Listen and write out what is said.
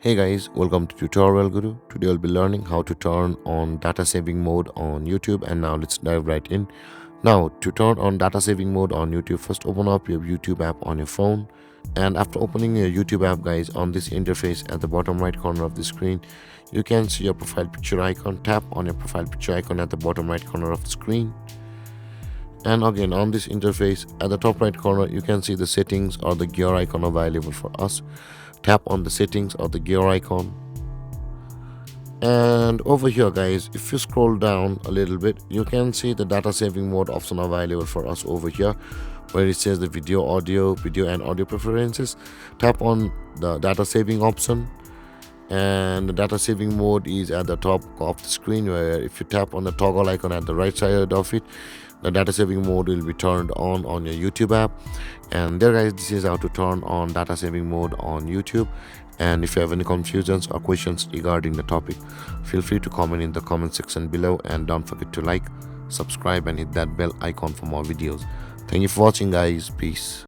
Hey guys, welcome to Tutorial Guru. Today we'll be learning how to turn on data saving mode on YouTube, and now let's dive right in. Now, to turn on data saving mode on YouTube, first open up your YouTube app on your phone, and after opening your YouTube app guys, on this interface at the bottom right corner of the screen, you can see your profile picture icon. Tap on your profile picture icon at the bottom right corner of the screen, and again on this interface at the top right corner you can see the settings or the gear icon available for us. Tap on the settings or the gear icon, and over here guys, if you scroll down a little bit, you can see the data saving mode option available for us over here, where it says the video and audio preferences. Tap on the data saving option, and the data saving mode is at the top of the screen, where if you tap on the toggle icon at the right side of it, the data saving mode will be turned on your YouTube app. And there guys, this is how to turn on data saving mode on YouTube. And if you have any confusions or questions regarding the topic, feel free to comment in the comment section below, and don't forget to like, subscribe and hit that bell icon for more videos. Thank you for watching guys. Peace.